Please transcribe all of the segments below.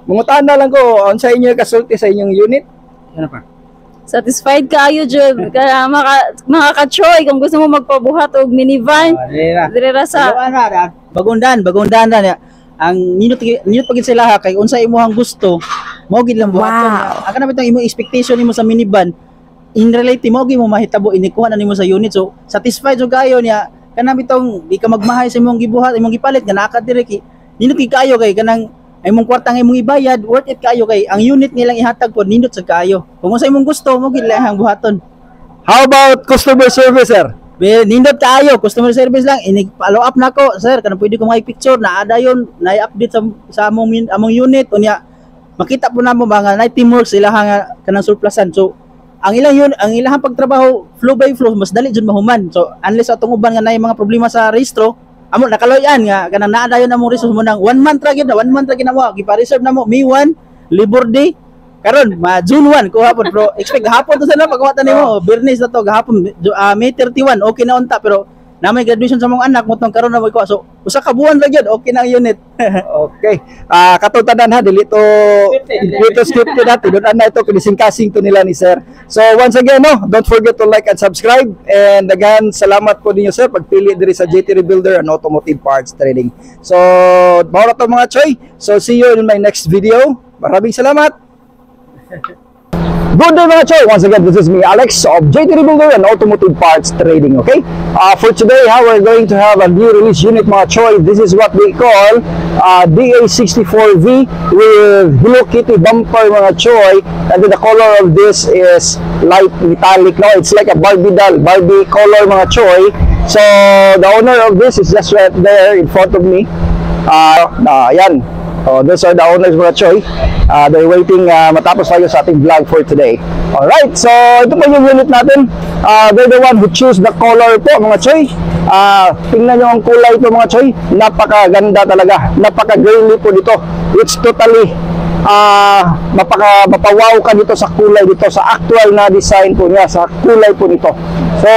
Mungutan na lang ko, on sa inyo kasulti sa inyong unit. Ano pa? Satisfied kayo, Jud. Kaya makaka-choy kung gusto mo magpabuhat og minivan. Dire sa bagundan na. Ang ninot pagin sila ha kay unsa imong gusto, mao gid lang buhaton. Ang kana bitong imong expectation nimo sa minivan. In reality mo gyud mo mahitabo inikuha na nimo sa unit. So satisfied jud kayo niya. Kana bitong di ka magmahay sa imong gibuhat, imong gipalit nga naa ka dire ki. Ninot kay kayo kay kanang imong kwarta nga imong ibayad, worth it kayo kay ang unit nilang ihatag pod nindot sa kayo. Kung unsa imong gusto mo gid lang ang buhaton. How about customer service, sir? Nindot tayo, customer service lang. Follow up na ko, sir. Kanang pwede ko picture na ada yon, na-update sa among unit unya. Makita po namo ba nga na teamwork sila nga kanang surplusan. So ang ilang pagtrabaho flow by flow mas dali jud mahuman. So unless atong uban nga nay mga problema sa rehistro, amo nakaloyan nga kanang naa dayon among resource mo nang 1 month ra gyud na mo gipa-reserve na mo May 1 Labor Day karon June 1 ko hapon bro expect gahapon to sana pagkawatan nimo Bernes na to gahapon May 31 okay na unta pero na may graduation sa mong anak mo tong karon na mo ko so usa ka buwan ra gyud okay na ang unit. Okay. Katutadan ha dili to scripted natin doon na ito kinising-kasing to nila ni sir. So once again don't forget to like and subscribe and again salamat po ninyo sir pagpili diri sa JT Rebuilder and Automotive Parts Trading. So mao ra to mga choy. So see you in my next video. Maraming salamat. Good day mga choy! Once again, this is me, Alex of JT Rebuilder and Automotive Parts Trading, okay? For today, we're going to have a new release unit mga choy. This is what we call DA64V with Hello Kitty bumper mga choy. And then the color of this is light metallic, no? It's like a Barbie doll, Barbie color mga choy. So, the owner of this is just right there in front of me. Ayan. Those are the owners mga choy. They're waiting matapos tayo sa ating vlog for today. Alright, so ito po yung unit natin. They're the one who choose the color po mga choy. Tingnan nyo ang kulay ito mga choy. Napakaganda talaga. Napaka-girly po dito. It's totally mapawaw ka dito sa kulay dito. Sa actual na design po niya. Sa kulay po nito. So,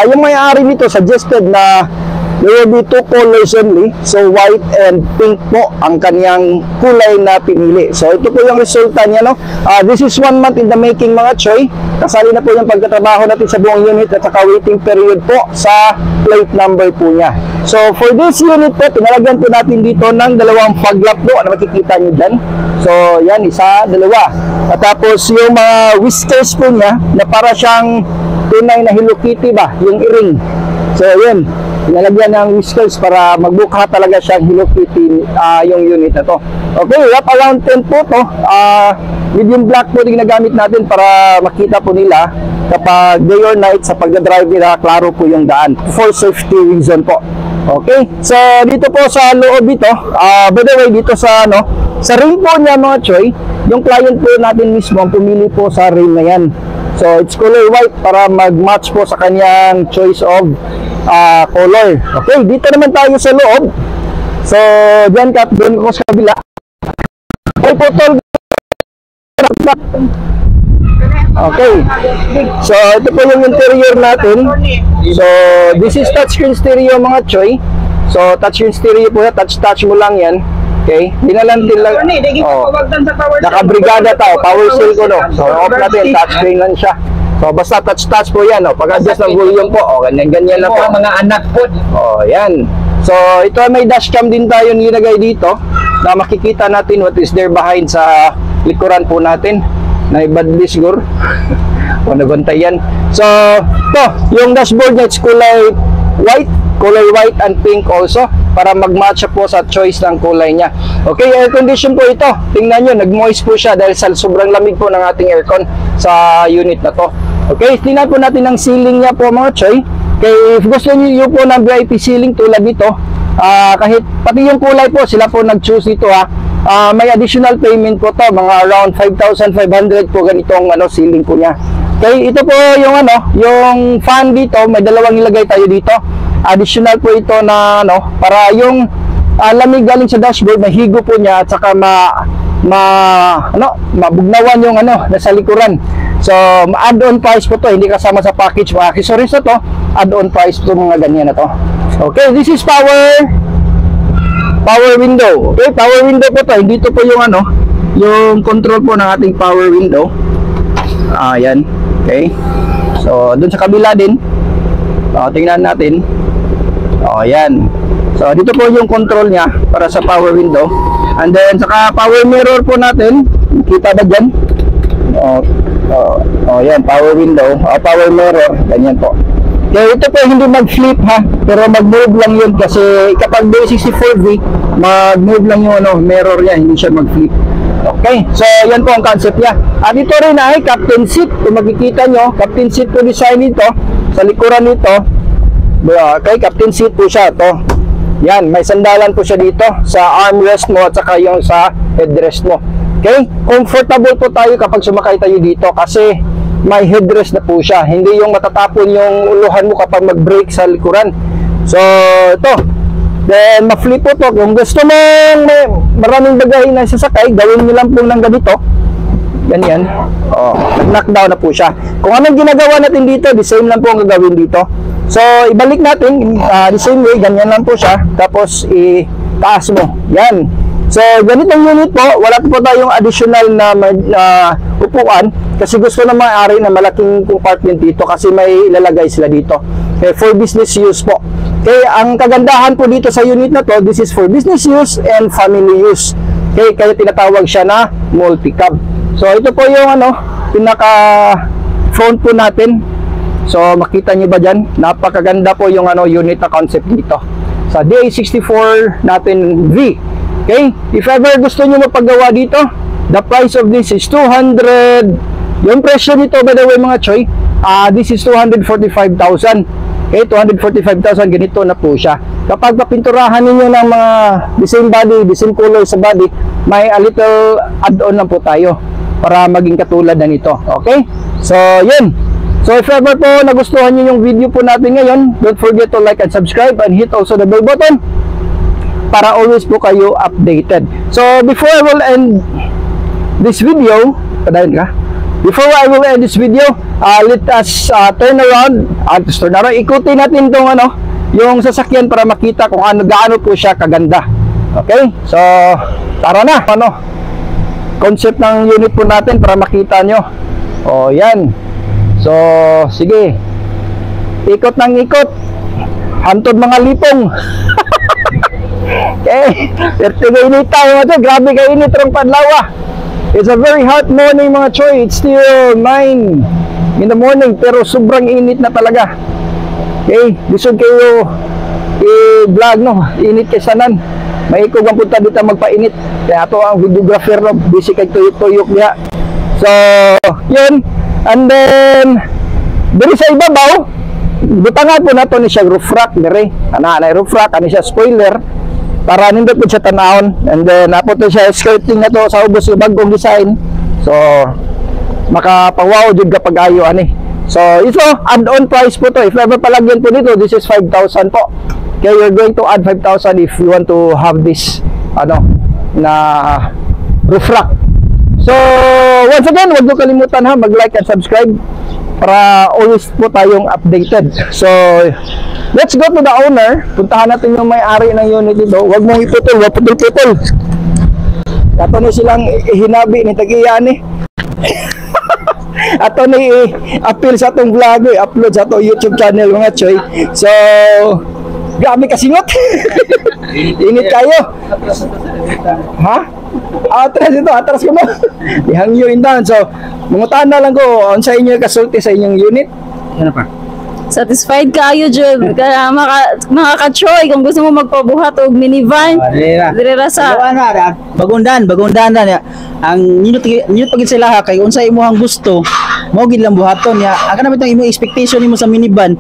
yung may-ari nito suggested na there will be 2 colors only. So white and pink po ang kanyang kulay na pinili. So ito po yung resulta niya, no? This is 1 month in the making mga choy. Kasali na po yung pagtatrabaho natin sa buong unit at saka waiting period po sa plate number po niya. So for this unit po, tinalagyan po natin dito ng 2 fog lamp po na makikita nyo dyan. So yan, isa, 2. At tapos yung mga whiskers po niya na para siyang tunay na Hello Kitty ba, yung earring. So yun, nalagyan ng whiskers para magbuka talaga siyang Hello Kitty yung unit na to. Okay, wrap around 10 po to. Medium black po yung ginagamit natin para makita po nila kapag day or night sa pagdadrive nila, klaro po yung daan for safety reason po. Okay, so dito po sa loob ito, by the way dito sa sa rim po niya mga choy, yung client po natin mismo ang pumili po sa rim na yan. So it's color white para mag-match po sa kanyang choice of color. Okay, dito naman tayo sa loob. So, dyan ka, doon ko sa kabila. Ay, putol. Okay. So, ito po yung interior natin. So, this is touchscreen stereo mga choy. So, touchscreen stereo po, touch mo lang yan. Okay, dinalan din lang. Nakabrigada tao, power seal ko no. So, off natin, touchscreen lang siya. So basta touch po yan, pag-adjust ng volume po, ganyan lang po. Mga anak po. Yan. So ito ay may dashcam din tayo nilagay dito na makikita natin what is there behind sa likuran po natin. Na ibadli siguro. O nagantay yan. So ito, yung dashboard niya, it's color white and pink also para mag-match po sa choice ng kulay niya. Okay, air condition po ito. Tingnan nyo, nag-moist po siya dahil sa sobrang lamig po ng ating aircon sa unit na to. Okay, tingnan po natin ang ceiling niya po mga choy. Okay, if gusto niyo po ng VIP ceiling tulad nito, kahit pati yung kulay po, sila po nag-choose ito may additional payment po to, mga around 5,500 po ganitong ceiling po niya. Okay, ito po yung yung fan dito, may dalawang ilagay tayo dito. Additional po ito na para yung lamig galing sa dashboard, mahigo po niya at saka mabugnawan yung nasa likuran. So, add-on price po to, hindi kasama sa package mga accessories na to, add-on price po mga ganyan na to. Okay, this is power. power window. Okay, power window po to. Hindi to po yung ano, yung control po ng ating power window. Ayan. Okay. So, dun sa kabila din. Tingnan natin. Ayan. So, dito po yung control niya para sa power window. And then, saka power mirror po natin. Kita ba dyan? Ayan, power window. Power mirror. Ganyan po. Okay, ito po hindi mag-flip ha. Pero mag-move lang yun kasi kapag 64V, mag-move lang yung ano, mirror niya. Hindi siya mag-flip. Okay, so yan po ang concept niya. Dito rin ay captain seat. Kung makikita nyo, captain seat po design nito. Sa likuran nito, okay, captain seat po siya. To. Yan, may sandalan po siya dito sa armrest mo at saka yung sa headrest mo. Okay, comfortable po tayo kapag sumakay tayo dito kasi may headrest na po siya. Hindi yung matatapon yung uluhan mo kapag mag-brake sa likuran. So, ito. Then, ma-flip po to. Kung gusto mong may maraming bagay na sasakay, gawin nyo lang po ng ganito. Ganyan. Knockdown na po siya. Kung anong ginagawa natin dito, the same lang po ang gagawin dito. So, ibalik natin, the same way, ganyan lang po siya. Tapos, itaas mo. Yan. So, ganitong unit po, wala po tayong additional na upuan kasi gusto na may-ari na malaking compartment dito kasi may ilalagay sila dito. Okay, for business use po. Okay, ang kagandahan po dito sa unit na to, this is for business use and family use. Okay, kaya tinatawag siya na multi-cab. So, ito po yung ano, pinaka front po natin. So, makita nyo ba dyan? Napakaganda po yung ano, unit na concept dito. Sa DA64 natin V. Okay, if ever gusto nyo mapagawa dito, the price of this is 200. Yung presyo nito, by the way mga choy, this is 245,000. Okay, 245,000, ganito na po siya. Kapag papinturahan ninyo ng mga the same body, the same color sa body, may a little add-on lang po tayo para maging katulad na nito. Okay, so yun. So if ever po nagustuhan nyo yung video po natin ngayon, don't forget to like and subscribe and hit also the bell button para always po kayo updated. So before I will end this video, before I will end this video, let us turn around. Ikutin natin itong ano, yung sasakyan para makita kung gaano po siya kaganda. Okay? So, tara na. Ano? Concept ng unit po natin para makita nyo. O, yan. So, sige. Ikot ng ikot. Hantod mga lipong. Okay. Pertigo init tayo mga. Grabe ka init rong Panlawa. It's a very hot morning mga choy. It's still 9 in the morning pero sobrang init na talaga. Okay, lisod kayo i-vlog no, init kay sanan. May ikaw ang punta dito magpainit. Kaya ato ang videographer no, busy kay tuyok-tuyok niya. So, yun. And then diri sa ibabaw, butangan po nato ni siya roof rack dire. Ana roof rack, ani siya spoiler. Para nindot po siya tanahon. And then, napo to siya skirting na to sa ubos yung bagong design. So, makapawaw jud kapag ayo ani. So, ito, add-on price po to. If ever palagyan po dito, this is 5,000 po. Okay, you're going to add 5,000 if you want to have this, ano, na roof rack. So, once again, huwag nyo kalimutan ha, mag-like and subscribe para always po tayong updated. So, let's go to the owner. Puntahan natin yung may-ari ng unit dito. Huwag mong iputol, huwag putol-putol. Ato ni silang hinabi ni Tagiyan eh. Ato ni appeal sa atong vlog, upload sa atong YouTube channel mga choy. So, grabe kasingot. Init kayo. Ha? Atras ko mo. Ihangyo indan. So, mungutan na lang ko on sa inyo kasulti sa inyong unit. Ano pa? Satisfied kayo jud kaya makaka-choy kung gusto mo magpabuhat og minivan. Dire sa bagundan na ang ninot pagid sila ha kay unsa imong gusto mo gid lang buhaton ya. Aka na bitong imong expectation nimo sa minivan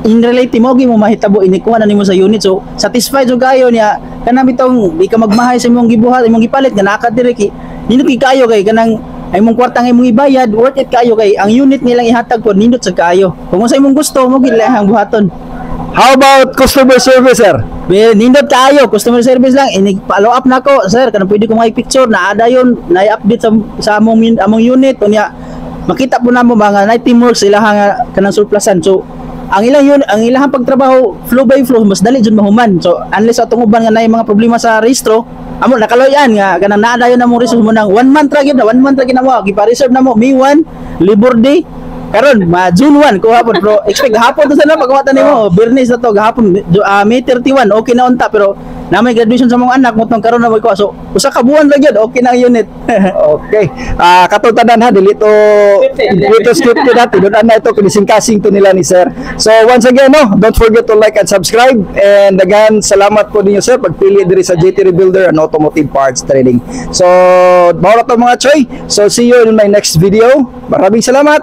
in reality mo gi mo mahitabo inikuha na nimo sa unit. So satisfied jud kayo niya kana bitong di ka magmahay sa imong gibuhat imong gipalit nga naka dire ki ninot ki kayo kay kanang ay mong kwartang imong ibayad, worth it kayo kay ang unit nilang ihatag po nindot sa kayo. Kung sa imong gusto mo gid lang buhaton. How about customer service, sir? Well, nindot kayo, customer service lang. Ini-follow up na ko, sir. Kanang pwede ko picture na ada yon, na-update sa among unit unya. Makita po namo mga night teamwork sila nga kanang surplusan. So, ang ilang pagtrabaho flow by flow mas dali jud mahuman. So unless atong uban nga nay mga problema sa rehistro, amo nakaloyan nga kanang naa dayon na mo resource mo nang 1 month ra gyud na 1 month ra gyud na mo gipa-reserve na mo May 1 Labor Day karon June 1 ko hapon pero expect hapon to sana pagawatan nimo Bernis na to gahapon May 31 okay na unta pero na may graduation sa mga anak mo tong karon na mo ko so usa ka buwan ra gyud okay na ang unit. Okay. Katutanan ha, dito scripted natin. Doon na ito, kinising-kasing to nila ni Sir. So, once again, no, don't forget to like and subscribe. And again, salamat po ninyo, Sir, pagpili diri sa JT Rebuilder and Automotive Parts Trading. So, bawat to mga choy. So, see you in my next video. Maraming salamat.